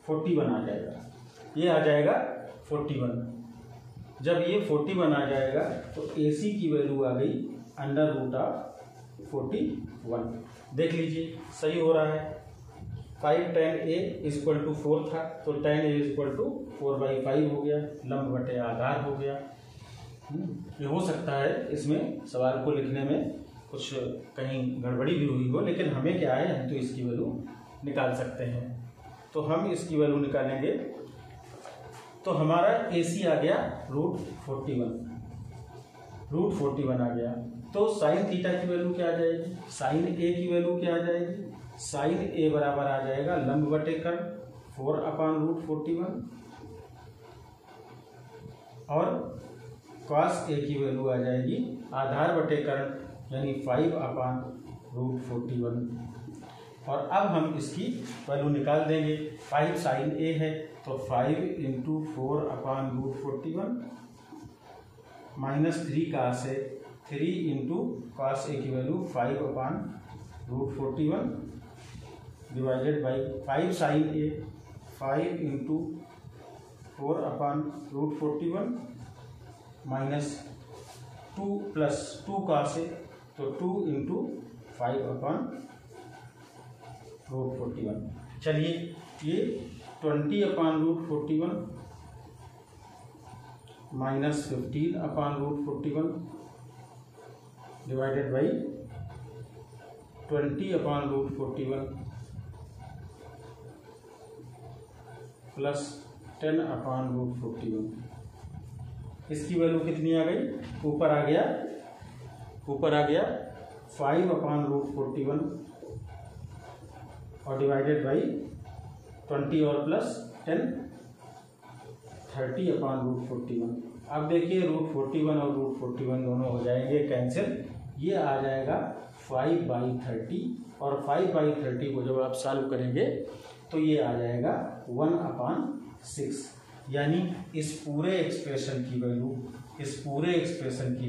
A: 41 आ जाएगा, ये आ जाएगा 41। जब ये 41 आ जाएगा तो AC की वैल्यू आ गई √41। देख लीजिए सही हो रहा है। 5 tan a is equal to 4 था तो tan a is equal to 4/5 हो गया, लंब बटे आधार हो गया। ये हो सकता है इसमें सवाल को लिखने में कुछ कहीं गड़बड़ी भी हुई हो, लेकिन हमें क्या है, हम तो इसकी वैल्यू निकाल सकते हैं। तो हम इसकी वैल्यू निकालेंगे तो हमारा AC आ गया √41 आ गया। तो साइन थीटा की वैल्यू क्या आ जाएगी, साइन A की वैल्यू क्या आ जाएगी, साइन A बराबर आ जाएगा लंब बटे कर्ण 4/√41 और कॉस A की वैल्यू आ जाएगी आधार बटे कर्ण यानी 5/√41। और अब हम इसकी वैल्यू निकाल देंगे। 5 साइन A है तो 5 × 4/√41 minus 3 cos A, 3 × cos A की वैल्यू 5/√41 divided by 5 sine A, 5 × 4/√41 minus 2 plus 2 cos A, तो 2 × 5/√41। चलिए ये 20/√41 माइनस 15/√41 डिवाइडेड बाई 20/√41 प्लस 10/√41। इसकी वैल्यू कितनी आ गई, ऊपर आ गया 5/√41 और डिवाइडेड बाई 20 और प्लस 10 30/√41। अब देखिए √41 और √41 दोनों हो जाएंगे कैंसिल, ये आ जाएगा 5/30 और 5/30 को जब आप सॉल्व करेंगे तो ये आ जाएगा 1/6। यानी इस पूरे एक्सप्रेशन की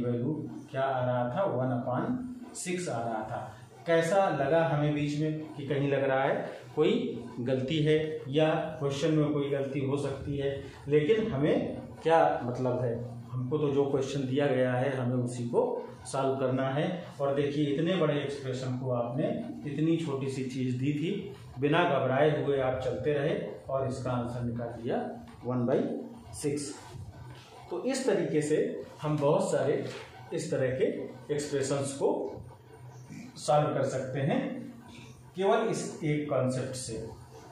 A: वैल्यू क्या आ रहा था, 1/6 आ रहा था। कैसा लगा हमें बीच में कि कहीं लग रहा है कोई गलती है या क्वेश्चन में कोई गलती हो सकती है, लेकिन हमें क्या मतलब है, हमको तो जो क्वेश्चन दिया गया है हमें उसी को सॉल्व करना है। और देखिए इतने बड़े एक्सप्रेशन को आपने इतनी छोटी सी चीज़ दी थी, बिना घबराए हुए आप चलते रहे और इसका आंसर निकाल दिया 1/6। तो इस तरीके से हम बहुत सारे इस तरह के एक्सप्रेशंस को सॉल्व कर सकते हैं केवल इस एक कॉन्सेप्ट से।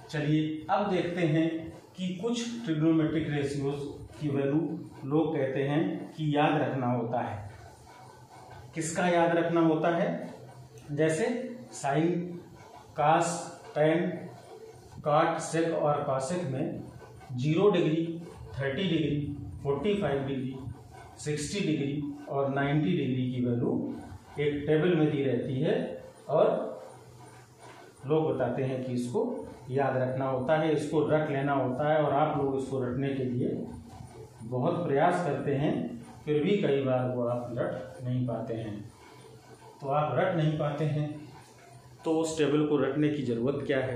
A: चलिए अब देखते हैं कि कुछ ट्रिग्नोमेट्रिक रेशियोज की वैल्यू लोग कहते हैं कि याद रखना होता है। किसका याद रखना होता है? जैसे साइन, कास, टेन, कॉट, सेक और कॉसेक में 0 डिग्री, 30 डिग्री, 45 डिग्री, 60 डिग्री और 90 डिग्री की वैल्यू एक टेबल में दी रहती है और लोग बताते हैं कि इसको याद रखना होता है, इसको रख लेना होता है। और आप लोग इसको रखने के लिए बहुत प्रयास करते हैं, फिर भी कई बार वो आप रट नहीं पाते हैं। तो आप रट नहीं पाते हैं तो उस टेबल को रटने की ज़रूरत क्या है?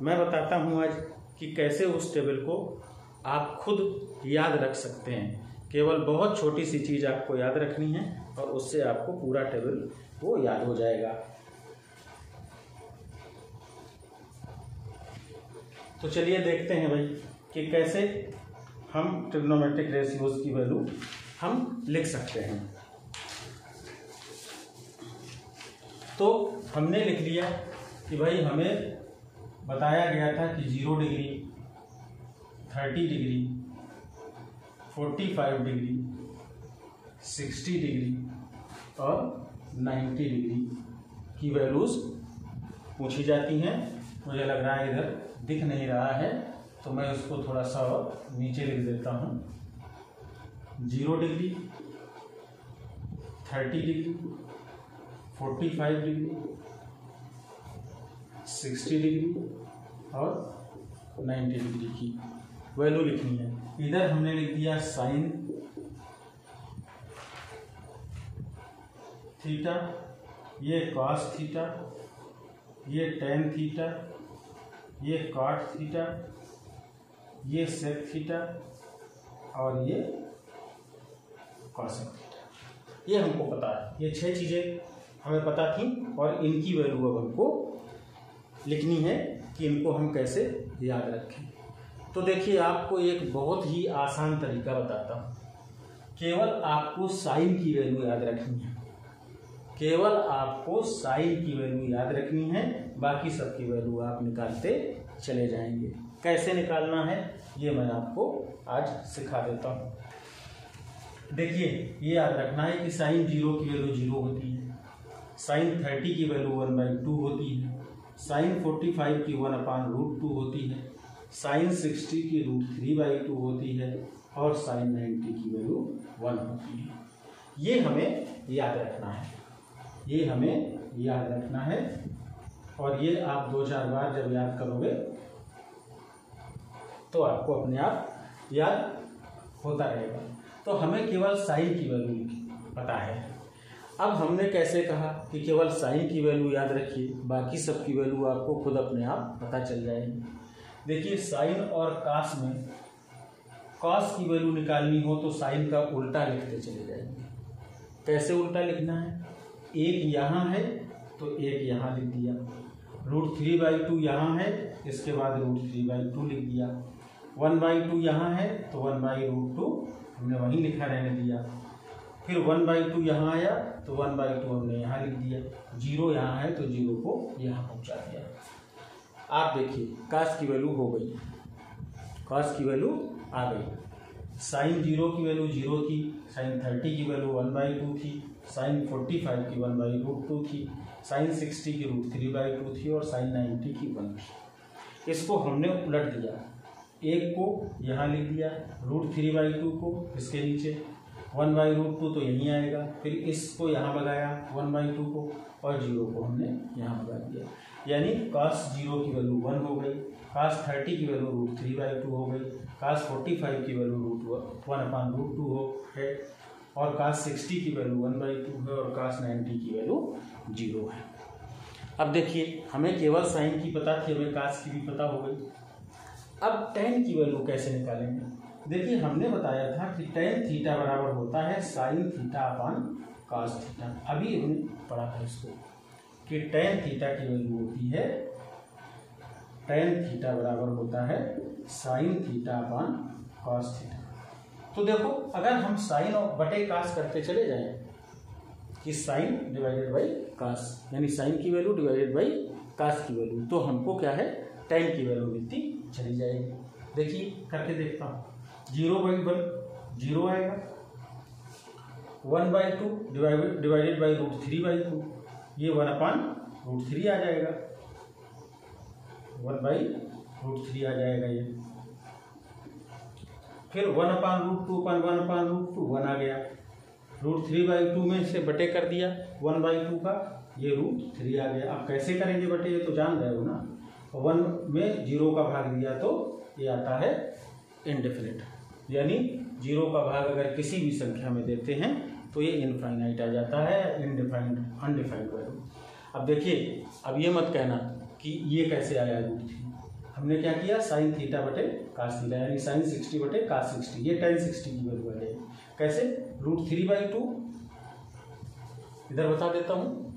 A: मैं बताता हूँ आज कि कैसे उस टेबल को आप खुद याद रख सकते हैं। केवल बहुत छोटी सी चीज़ आपको याद रखनी है और उससे आपको पूरा टेबल वो याद हो जाएगा। तो चलिए देखते हैं भाई कि कैसे हम ट्रिग्नोमेट्रिक रेशियोज की वैल्यू हम लिख सकते हैं। तो हमने लिख लिया कि भाई हमें बताया गया था कि 0 डिग्री, 30 डिग्री, 45 डिग्री, 60 डिग्री और 90 डिग्री की वैल्यूज़ पूछी जाती हैं। मुझे लग रहा है इधर दिख नहीं रहा है तो मैं उसको थोड़ा सा और नीचे लिख देता हूँ। 0 डिग्री, 30 डिग्री, 45 डिग्री, 60 डिग्री और 90 डिग्री की वैल्यू लिखनी है। इधर हमने लिख दिया साइन थीटा, ये कॉस थीटा, ये टेन थीटा, ये कॉट थीटा, ये सेक थीटा और ये कॉसेक थीटा। ये हमको पता है, ये 6 चीज़ें हमें पता थी और इनकी वैल्यू अब हमको लिखनी है कि इनको हम कैसे याद रखें। तो देखिए आपको एक बहुत ही आसान तरीका बताता हूँ। केवल आपको साइन की वैल्यू याद रखनी है, केवल आपको साइन की वैल्यू याद रखनी है, बाकी सब की वैल्यू आप निकालते चले जाएंगे। कैसे निकालना है ये मैं आपको आज सिखा देता हूँ। देखिए ये याद रखना है कि साइन 0 की वैल्यू 0 होती है, साइन 30 की वैल्यू 1/2 होती है, साइन 45 की 1/√2 होती है, साइन 60 की √3/2 होती है और साइन 90 की वैल्यू 1 होती है। ये हमें याद रखना है, ये हमें याद रखना है और ये आप 2-4 बार जब याद करोगे तो आपको अपने आप याद होता रहेगा। तो हमें केवल साइन की वैल्यू पता है। अब हमने कैसे कहा कि केवल साइन की वैल्यू याद रखिए, बाकी सब की वैल्यू आपको खुद अपने आप पता चल जाएगी। देखिए साइन और कास में कॉस की वैल्यू निकालनी हो तो साइन का उल्टा लिखते चले जाएंगे। कैसे उल्टा लिखना है? एक यहाँ है तो एक यहाँ लिख दिया, √3/2 यहाँ है, इसके बाद √3/2 लिख दिया, 1/2 यहाँ है तो 1/√2 हमने वहीं लिखा रहने दिया, फिर 1/2 यहाँ आया तो 1/2 हमने यहाँ लिख दिया, 0 यहाँ है तो 0 को यहाँ पहुँचा दिया। आप देखिए कास की वैल्यू हो गई, कास की वैल्यू आ गई, साइन 0 की वैल्यू 0 थी, साइन 30 की वैल्यू 1/2 थी, साइन 45 की 1/√2 थी, साइन 60 की √3/2 थी और साइन 90 की 1 थी। इसको हमने उलट दिया, एक को यहाँ लिख दिया, √3/2 को इसके नीचे, 1/√2 तो यहीं आएगा, फिर इसको यहाँ भगाया 1/2 को और 0 को हमने यहाँ भगा दिया। यानी cos 0 की वैल्यू 1 हो गई, cos 30 की वैल्यू √3/2 हो गई, cos 45 की वैल्यू 1/√2 हो है और cos 60 की वैल्यू 1/2 है और cos 90 की वैल्यू 0 है। अब देखिए हमें केवल साइन की पता थी, हमें cos की भी पता हो गई। अब tan की वैल्यू कैसे निकालेंगे? देखिए हमने बताया था कि tan थीटा बराबर होता है साइन थीटा अपान cos थीटा। अभी हमने पढ़ा था इसको कि tan थीटा की वैल्यू होती है, tan थीटा बराबर होता है साइन थीटा अपान cos थीटा। तो देखो अगर हम साइन और बटे cos करते चले जाएं कि साइन डिवाइडेड बाई कास, यानी साइन की वैल्यू डिवाइडेड बाई कास की वैल्यू, तो हमको क्या है टेन की वैल्यू मिलती चली जाएगी। देखिए करके देखता हूँ, 0/1 0 आएगा, 1/2 डिवाइडेड बाई √3/2, ये 1/√3 आ जाएगा, 1/√3 आ जाएगा ये। फिर 1/√2 1 आ गया, √3/2 में से बटे कर दिया 1/2 का, ये √3 आ गया। अब कैसे करेंगे बटे, ये तो जान रहे हो ना, 1 में 0 का भाग दिया तो ये आता है इनडेफिनिट, यानी 0 का भाग अगर किसी भी संख्या में देते हैं तो ये इनफाइनाइट आ जाता है, इनडिफाइंड अनडिफाइंड वैल्यू। अब देखिए, अब ये मत कहना कि ये कैसे आया √3, हमने क्या किया साइन थीटा बटे कास थीटा, यानी साइन 60 बटे कास 60, ये tan 60 की वैल्यू आ जाएगी। कैसे, √3/2 इधर बता देता हूँ,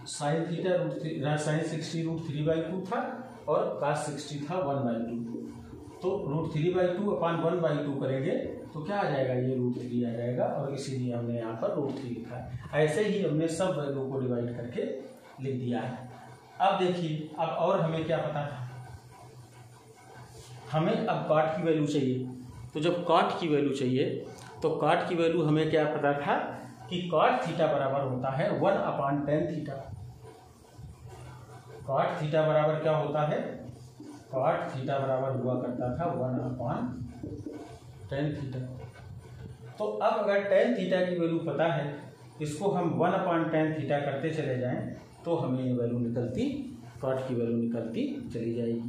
A: साइन थीटा साइन 60 √3/2 था और कास 60 था 1/2, तो √3/2 अपान 1/2 करेंगे तो क्या आ जाएगा, ये √3 आ जाएगा, और इसीलिए हमने यहाँ पर √3 लिखा है। ऐसे ही हमने सब वैल्यू को डिवाइड करके लिख दिया है। अब देखिए, अब और हमें क्या पता था, हमें अब कॉट की वैल्यू चाहिए, तो जब कॉट की वैल्यू चाहिए तो कॉट की वैल्यू हमें क्या पता था कि कॉट थीटा बराबर होता है 1/tan थीटा। कॉट थीटा बराबर क्या होता है, कॉट थीटा बराबर हुआ करता था 1/tan थीटा। तो अब अगर tan थीटा की वैल्यू पता है, इसको हम 1/tan थीटा करते चले जाएं तो हमें ये वैल्यू निकलती, कॉट की वैल्यू निकलती चली जाएगी।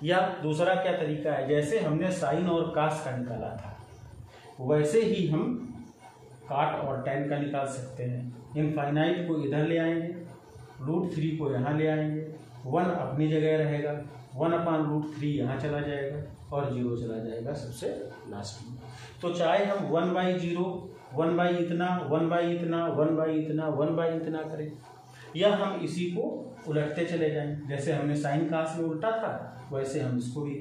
A: या दूसरा क्या तरीका है, जैसे हमने साइन और कास का निकाला था वैसे ही हम कॉट और tan का निकाल सकते हैं। इनफाइनाइट को इधर ले आएंगे, √3 को यहाँ ले आएंगे, 1 अपनी जगह रहेगा, 1/√3 यहाँ चला जाएगा और 0 चला जाएगा सबसे लास्ट में। तो चाहे हम 1/0 1/इतना 1/इतना 1/इतना 1/इतना करें, या हम इसी को उलटते चले जाएं, जैसे हमने साइन कास में उल्टा था वैसे हम इसको भी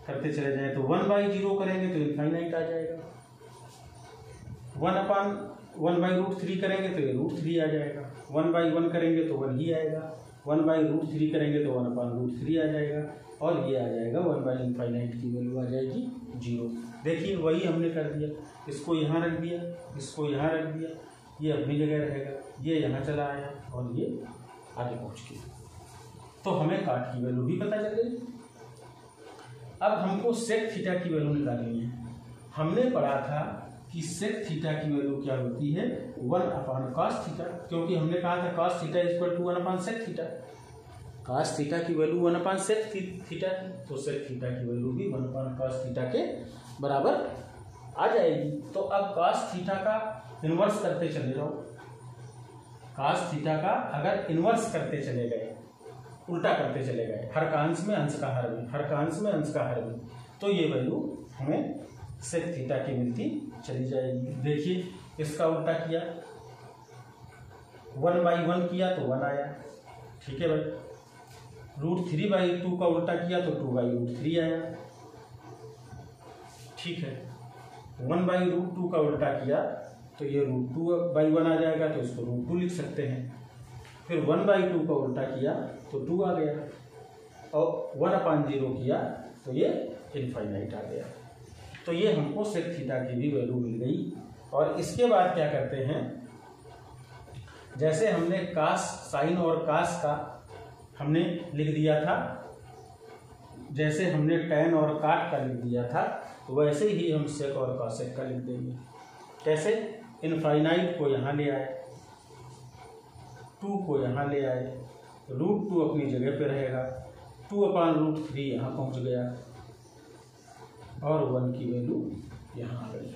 A: करते चले जाएं। तो 1/0 करेंगे तो इनफाइनाइट आ जाएगा, 1/1/√3 करेंगे तो ये √3 आ जाएगा, 1/1 करेंगे तो 1 ही आएगा, 1/√3 करेंगे तो 1/√3 आ जाएगा, और ये आ जाएगा 1/इनफाइनाइट की वैल्यू आ जाएगी 0। देखिए वही हमने कर दिया, इसको यहाँ रख दिया, इसको यहाँ रख दिया, ये अपनी जगह रहेगा, ये यहाँ चला आया और ये आगे पहुँच गया। तो हमें काट की वैल्यु भी पता चल गई। अब हमको सेक थीटा की वैल्यू निकालनी है। हमने पढ़ा था कि सेक थीटा की वैल्यू क्या होती है, 1/cos थीटा, क्योंकि हमने कहा था cos theta = 1/sec theta. cos theta की वैल्यू 1/sec थीटा, तो सेक थीटा की वैल्यू भी 1/cos थीटा के बराबर आ जाएगी। तो अब cos थीटा का इन्वर्स करते चले जाओ, cos थीटा का अगर इन्वर्स करते चले गए, उल्टा करते चले गए, हर का अंश में अंश का हर में, हर का अंश में अंश का हर में, तो ये वैल्यू हमें सेक थीटा की मिलती चली जाएगी। देखिए इसका उल्टा किया, 1/1 किया तो 1 आया, ठीक है भाई। √3/2 का उल्टा किया तो 2/√3 आया, ठीक है। 1/√2 का उल्टा किया तो ये √2/1 आ जाएगा, तो इसको √2 लिख सकते हैं। फिर 1/2 का उल्टा किया तो 2 आ गया, और 1/0 किया तो ये इनफाइनाइट आ गया। तो ये हमको सेक थीटा की भी वैल्यू मिल गई। और इसके बाद क्या करते हैं, जैसे हमने कास साइन और कास का हमने लिख दिया था, जैसे हमने tan और काट का लिख दिया था, वैसे ही हम सेक और कॉसेक का लिख देंगे। कैसे, इनफाइनाइट को यहाँ ले आए, 2 को यहाँ ले आए, √2 अपनी जगह पे रहेगा, 2/√3 यहाँ पहुँच गया, और 1 की वैल्यू यहाँ आ गई।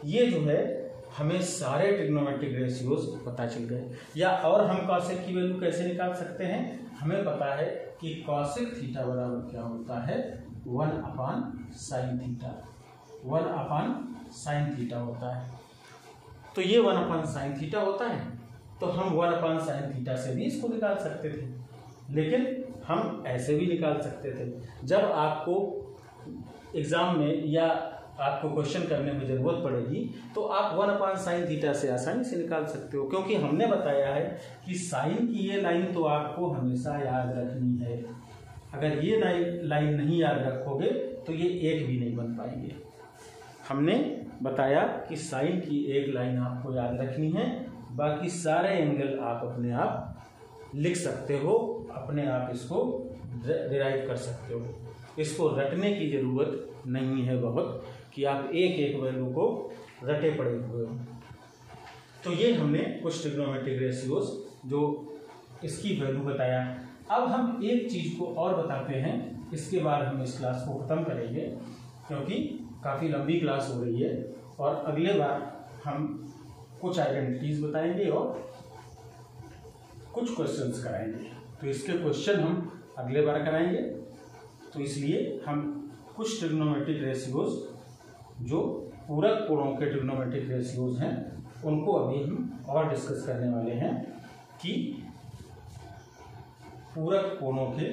A: ये जो है हमें सारे ट्रिग्नोमेट्रिक रेशियोज पता चल गए। या और हम कॉसेक की वैल्यू कैसे निकाल सकते हैं, हमें पता है कि कॉसेक थीटा बराबर क्या होता है, 1/sin थीटा, 1/sin थीटा होता है। तो ये 1/sin थीटा होता है, तो हम 1/sin थीटा से भी इसको निकाल सकते थे, लेकिन हम ऐसे भी निकाल सकते थे। जब आपको एग्ज़ाम में या आपको क्वेश्चन करने में ज़रूरत पड़ेगी तो आप 1/sin थीटा से आसानी से निकाल सकते हो, क्योंकि हमने बताया है कि साइन की ये लाइन तो आपको हमेशा याद रखनी है। अगर ये लाइन नहीं याद रखोगे तो ये एक भी नहीं बन पाएंगे। हमने बताया कि साइन की एक लाइन आपको याद रखनी है, बाकी सारे एंगल आप अपने आप लिख सकते हो, अपने आप इसको डिराइव कर सकते हो। इसको रटने की ज़रूरत नहीं है बहुत कि आप एक एक वैल्यू को रटे पड़े हुए हो। तो ये हमने कुछ ट्रिग्नोमेट्रिक रेशियोज जो इसकी वैल्यू बताया। अब हम एक चीज़ को और बताते हैं, इसके बाद हम इस क्लास को ख़त्म करेंगे क्योंकि काफ़ी लंबी क्लास हो रही है और अगले बार हम कुछ आइडेंटिटीज़ बताएंगे और कुछ क्वेश्चंस कराएंगे। तो इसके क्वेश्चन हम अगले बार कराएंगे, तो इसलिए हम कुछ ट्रिग्नोमेट्रिक रेशियोज जो पूरक कोणों के ट्रिग्नोमेट्रिक रेशियोज हैं उनको अभी हम और डिस्कस करने वाले हैं कि पूरक कोणों के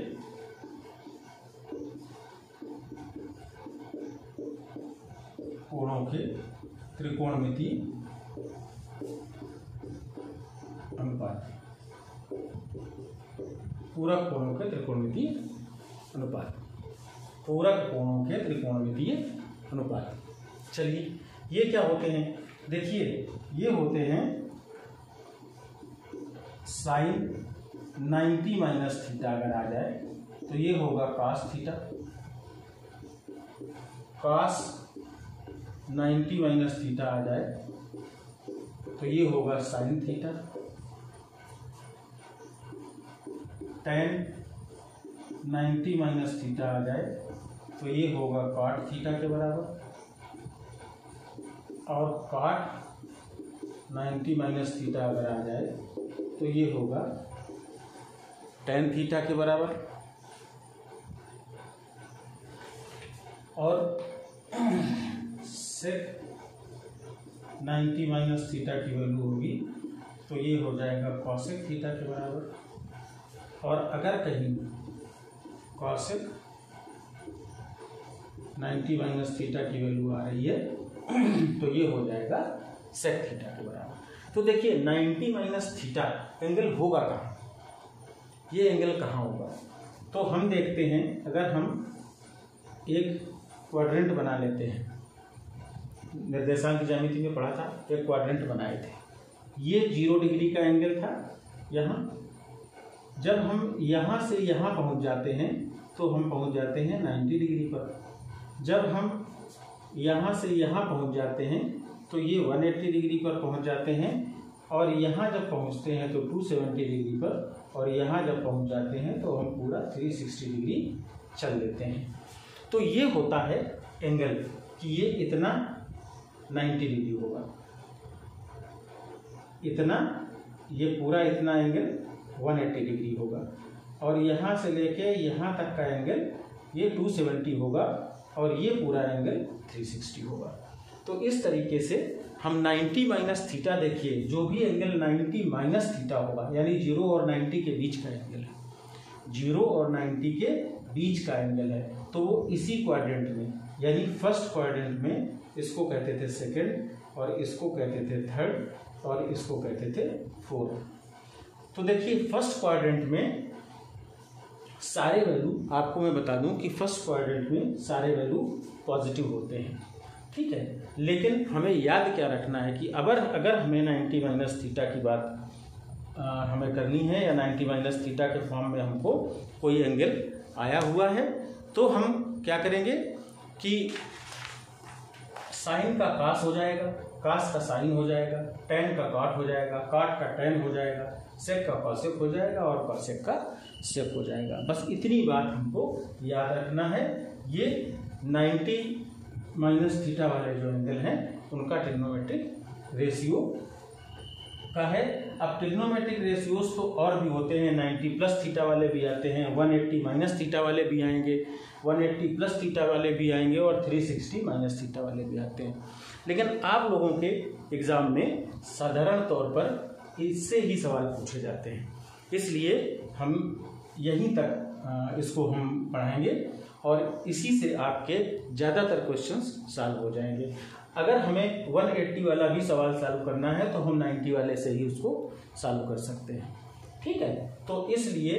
A: त्रिकोणमितीय अनुपात, पूरक कोणों के त्रिकोणमितीय अनुपात, पूरक कोणों के त्रिकोणमितीय अनुपात। चलिए ये क्या होते हैं, देखिए ये होते हैं साइन 90 माइनस थीटा अगर आ जाए तो ये होगा cos थीटा, cos 90 माइनस थीटा आ जाए तो ये होगा साइन थीटा, tan 90 माइनस थीटा आ जाए तो ये होगा cot थीटा के बराबर, और cot 90 माइनस थीटा अगर आ जाए तो ये होगा tan थीटा के बराबर, और sec 90 माइनस थीटा की वैल्यू होगी तो ये हो जाएगा cosec थीटा के बराबर, और अगर कहीं cosec 90 माइनस थीटा की वैल्यू आ रही है तो ये हो जाएगा sec थीटा के बराबर। तो देखिए 90 माइनस थीटा एंगल होगा कहाँ, ये एंगल कहाँ होगा, तो हम देखते हैं अगर हम एक क्वाड्रेंट बना लेते हैं, निर्देशांक ज्यामिति में पढ़ा था, एक क्वाड्रेंट बनाए थे, ये 0 डिग्री का एंगल था यहाँ। जब हम यहाँ से यहाँ पहुँच जाते हैं तो हम पहुँच जाते हैं 90 डिग्री पर। जब हम यहाँ से यहाँ पहुँच जाते हैं तो ये 180 डिग्री पर पहुँच जाते हैं, और यहाँ जब पहुँचते हैं तो 270 डिग्री पर, और यहाँ जब पहुँच जाते हैं तो हम पूरा 360 डिग्री चल देते हैं। तो ये होता है एंगल कि ये इतना 90 डिग्री होगा, इतना, ये पूरा इतना एंगल 180 डिग्री होगा, और यहाँ से लेके यहाँ तक का एंगल ये 270 होगा, और ये पूरा एंगल 360 होगा। तो इस तरीके से हम 90 माइनस थीटा, देखिए जो भी एंगल 90 माइनस थीटा होगा यानी 0 और 90 के बीच का एंगल है, 0 और 90 के बीच का एंगल है, तो वो इसी क्वाड्रेंट में यानी फर्स्ट क्वाड्रेंट में इसको कहते थे सेकंड, और इसको कहते थे थर्ड, और इसको कहते थे फोर्थ। तो देखिए फर्स्ट क्वाड्रेंट में सारे वैल्यू, आपको मैं बता दूं कि फर्स्ट क्वाड्रेंट में सारे वैल्यू पॉजिटिव होते हैं, ठीक है। लेकिन हमें याद क्या रखना है कि अगर हमें 90 माइनस थीटा की बात हमें करनी है, या 90 माइनस थीटा के फॉर्म में हमको कोई एंगल आया हुआ है, तो हम क्या करेंगे कि साइन का कास हो जाएगा, कास का साइन हो जाएगा, tan का cot हो जाएगा, cot का tan हो जाएगा, sec का cosec हो जाएगा, और cosec का sec हो जाएगा। बस इतनी बात हमको याद रखना है। ये 90 माइनस थीटा वाले जो एंगल हैं उनका ट्रिग्नोमेट्रिक रेशियो का है। अब ट्रिग्नोमेट्रिक रेशियोज तो और भी होते हैं, 90 प्लस थीटा वाले भी आते हैं, 180 माइनस थीटा वाले भी आएंगे, 180 प्लस थीटा वाले भी आएंगे, और 360 माइनस थीटा वाले भी आते हैं। लेकिन आप लोगों के एग्ज़ाम में साधारण तौर पर इससे ही सवाल पूछे जाते हैं, इसलिए हम यहीं तक इसको हम पढ़ाएंगे, और इसी से आपके ज़्यादातर क्वेश्चंस सॉल्व हो जाएंगे। अगर हमें 180 वाला भी सवाल सॉल्व करना है तो हम 90 वाले से ही उसको सॉल्व कर सकते हैं। ठीक है, तो इसलिए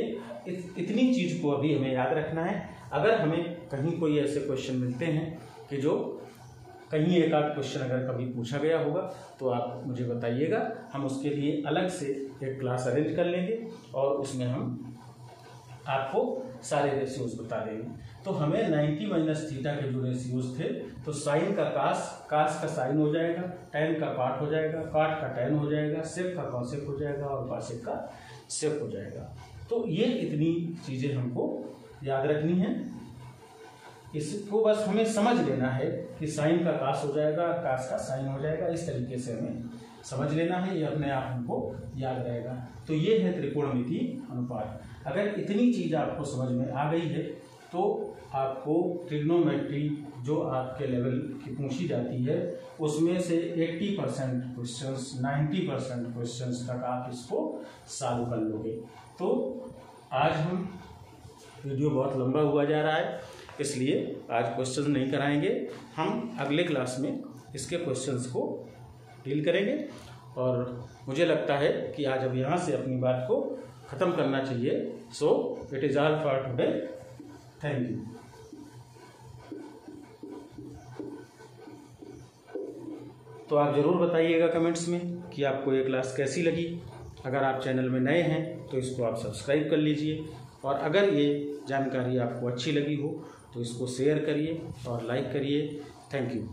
A: इतनी चीज़ को अभी हमें याद रखना है। अगर हमें कहीं कोई ऐसे क्वेश्चन मिलते हैं कि जो कहीं एक आध क्वेश्चन अगर कभी पूछा गया होगा तो आप मुझे बताइएगा, हम उसके लिए अलग से एक क्लास अरेंज कर लेंगे और उसमें हम आपको सारे रेशियोज बता देंगे। तो हमें 90 माइनस थीटा के जो रेशियोज थे, तो साइन का कास का साइन हो जाएगा, टैन का काट हो जाएगा, काट का टैन हो जाएगा, सेक का कॉसेक हो जाएगा और कॉसेक का सेक हो जाएगा। तो ये इतनी चीज़ें हमको याद रखनी है। इसको बस हमें समझ लेना है कि साइन का कास हो जाएगा, कास का साइन हो जाएगा, इस तरीके से हमें समझ लेना है, ये अपने आप हमको याद रहेगा। तो ये है त्रिकोणमिति अनुपात। अगर इतनी चीज़ आपको समझ में आ गई है तो आपको ट्रिग्नोमेट्री जो आपके लेवल की पूछी जाती है उसमें से 80% क्वेश्चंस, 90% क्वेश्चंस तक आप इसको सॉल्व कर लोगे। तो आज हम वीडियो बहुत लंबा हुआ जा रहा है, इसलिए आज क्वेश्चन नहीं कराएंगे। हम अगले क्लास में इसके क्वेश्चंस को डील करेंगे और मुझे लगता है कि आज अब यहाँ से अपनी बात को ख़त्म करना चाहिए। So it is all for today. Thank you. तो आप ज़रूर बताइएगा कमेंट्स में कि आपको ये क्लास कैसी लगी। अगर आप चैनल में नए हैं तो इसको आप सब्सक्राइब कर लीजिए और अगर ये जानकारी आपको अच्छी लगी हो तो इसको शेयर करिए और लाइक करिए। Thank you.